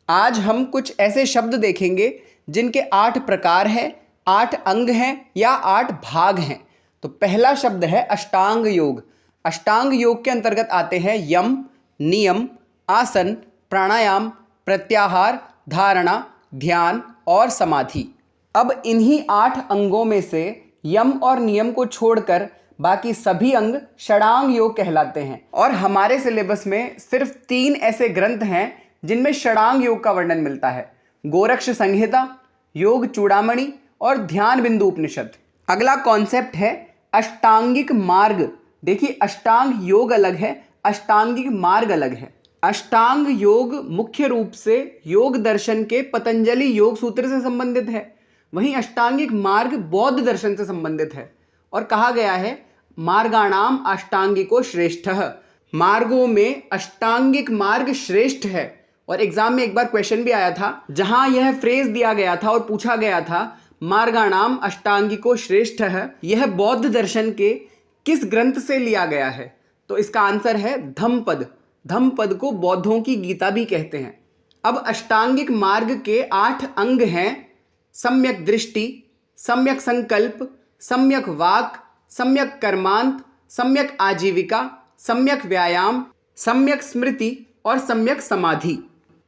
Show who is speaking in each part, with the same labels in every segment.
Speaker 1: आज हम कुछ ऐसे शब्द देखेंगे जिनके 8 प्रकार हैं, 8 अंग हैं या 8 भाग हैं। तो पहला शब्द है अष्टांग योग। अष्टांग योग के अंतर्गत आते हैं यम, नियम, आसन, प्राणायाम, प्रत्याहार, धारणा, ध्यान और समाधि। अब इन्हीं 8 अंगों में से यम और नियम को छोड़कर बाकी सभी अंग षडांग योग कहलाते हैं। और हमारे सिलेबस में सिर्फ 3 ऐसे ग्रंथ हैं जिनमें षडांग योग का वर्णन मिलता है: गोरक्ष संहिता, योग चूड़ामणि और ध्यान बिंदु उपनिषद। अगला कॉन्सेप्ट है अष्टांगिक मार्ग। देखिए, अष्टांग योग अलग है, अष्टांगिक मार्ग अलग है। अष्टांग योग मुख्य रूप से योग दर्शन के पतंजलि योग सूत्र से संबंधित है, वहीं अष्टांगिक मार्ग बौद्ध दर्शन से संबंधित है। और कहा गया है मार्गाणाम अष्टांगिको श्रेष्ठः, मार्गों में अष्टांगिक मार्ग श्रेष्ठ है। और एग्जाम में एक बार क्वेश्चन भी आया था जहां यह फ्रेज दिया गया था और पूछा गया था मार्गाणाम अष्टांगिको श्रेष्ठः, यह बौद्ध दर्शन के किस ग्रंथ से लिया गया है? तो इसका आंसर है धम्मपद। धम्मपद को बौद्धों की गीता भी कहते हैं। अब अष्टांगिक मार्ग के 8 अंग हैं: सम्यक दृष्टि, सम्यक संकल्प, सम्यक वाक, सम्यक कर्मांत, सम्यक आजीविका, सम्यक व्यायाम, सम्यक स्मृति और सम्यक समाधि।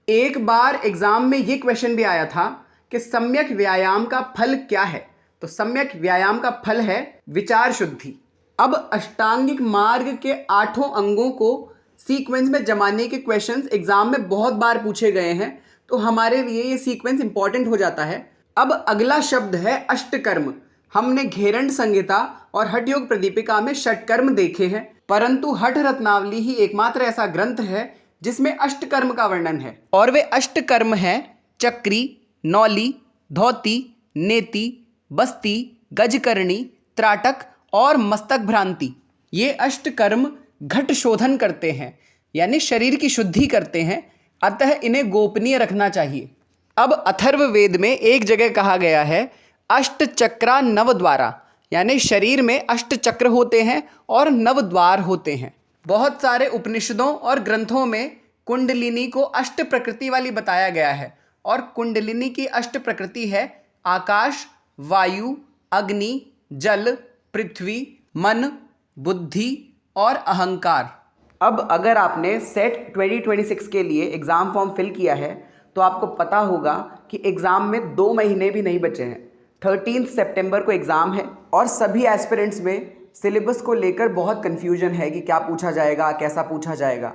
Speaker 1: एक बार एग्जाम में ये क्वेश्चन भी आया था कि सम्यक व्यायाम का फल क्या है? तो सम्यक व्यायाम का फल है विचार शुद्धि। अब अष्टांगिक मार्ग के 8 अंगों को सीक्वेंस में जमाने के क्वेश्चंस एग्जाम में बहुत बार पूछे गए हैं, तो हमारे लिए ये सीक्वेंस इंपॉर्टेंट हो जाता है। अब अगला शब्द है अष्टकर्म। हमने घेरंड संहिता और हठ योग प्रदीपिका में षटकर्म देखे हैं, परंतु हठ रत्नावली ही एकमात्र ऐसा ग्रंथ है जिसमें अष्टकर्म का वर्णन है। और वे अष्टकर्म हैं चक्री, नौली, धौती, नेति, बस्ती, गजकर्णी, त्राटक और मस्तक भ्रांति। ये अष्टकर्म घट शोधन करते हैं, यानी शरीर की शुद्धि करते हैं, अतः इन्हें गोपनीय रखना चाहिए। अब अथर्ववेद में एक जगह कहा गया है अष्ट चक्रा नव द्वारा, यानी शरीर में अष्ट चक्र होते हैं और नव द्वार होते हैं। बहुत सारे उपनिषदों और ग्रंथों में कुंडलिनी को अष्ट प्रकृति वाली बताया गया है, और कुंडलिनी की अष्ट प्रकृति है आकाश, वायु, अग्नि, जल, पृथ्वी, मन, बुद्धि और अहंकार। अब अगर आपने सेट 2026 के लिए एग्ज़ाम फॉर्म फिल किया है तो आपको पता होगा कि एग्ज़ाम में 2 महीने भी नहीं बचे हैं। 13 सितंबर को एग्ज़ाम है और सभी एस्पिरेंट्स में सिलेबस को लेकर बहुत कन्फ्यूजन है कि क्या पूछा जाएगा, कैसा पूछा जाएगा।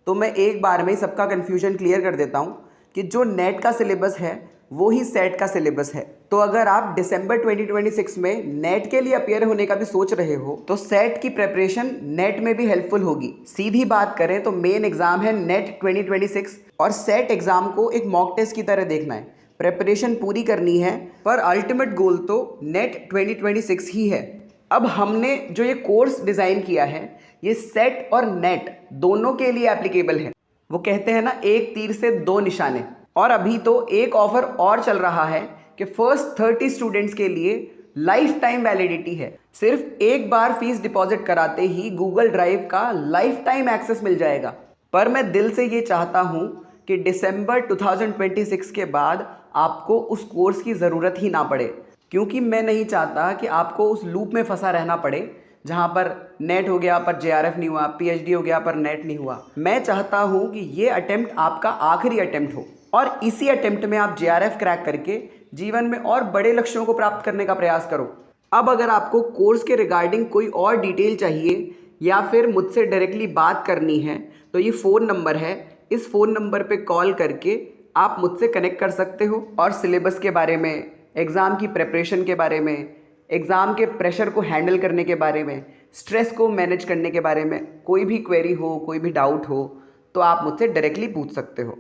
Speaker 1: तो मैं एक बार में सबका कन्फ्यूजन क्लियर कर देता हूँ कि जो नेट का सिलेबस है वो ही सेट का सिलेबस है। तो अगर आप दिसंबर 2026 में नेट के लिए अपियर होने का भी सोच रहे हो तो सेट की प्रेपरेशन नेट में भी हेल्पफुल होगी। सीधी बात करें तो मेन एग्जाम है नेट 2026 और सेट एग्जाम को एक मॉक टेस्ट की तरह देखना है। प्रेपरेशन पूरी करनी है, पर अल्टीमेट गोल तो नेट 2026 ही है। अब हमने जो ये कोर्स डिज़ाइन किया है ये सेट और नेट दोनों के लिए एप्लीकेबल है। वो कहते हैं ना, एक तीर से 2 निशाने। और अभी तो एक ऑफर और चल रहा है कि फर्स्ट 30 स्टूडेंट्स के लिए लाइफ टाइम वैलिडिटी है। सिर्फ एक बार फीस डिपॉजिट कराते ही गूगल ड्राइव का लाइफ टाइम एक्सेस मिल जाएगा। पर मैं दिल से ये चाहता हूँ कि दिसंबर 2026 के बाद आपको उस कोर्स की ज़रूरत ही ना पड़े, क्योंकि मैं नहीं चाहता कि आपको उस लूप में फंसा रहना पड़े जहाँ पर नेट हो गया पर जेआरएफ नहीं हुआ, पीएचडी हो गया पर नेट नहीं हुआ। मैं चाहता हूँ कि ये अटेम्प्ट आपका आखिरी अटेम्प्ट हो और इसी अटेम्प्ट में आप जेआरएफ क्रैक करके जीवन में और बड़े लक्ष्यों को प्राप्त करने का प्रयास करो। अब अगर आपको कोर्स के रिगार्डिंग कोई और डिटेल चाहिए या फिर मुझसे डायरेक्टली बात करनी है तो ये फ़ोन नंबर है, इस फ़ोन नंबर पे कॉल करके आप मुझसे कनेक्ट कर सकते हो और सिलेबस के बारे में, एग्ज़ाम की प्रिपरेशन के बारे में, एग्ज़ाम के प्रेशर को हैंडल करने के बारे में, स्ट्रेस को मैनेज करने के बारे में कोई भी क्वेरी हो, कोई भी डाउट हो तो आप मुझसे डायरेक्टली पूछ सकते हो।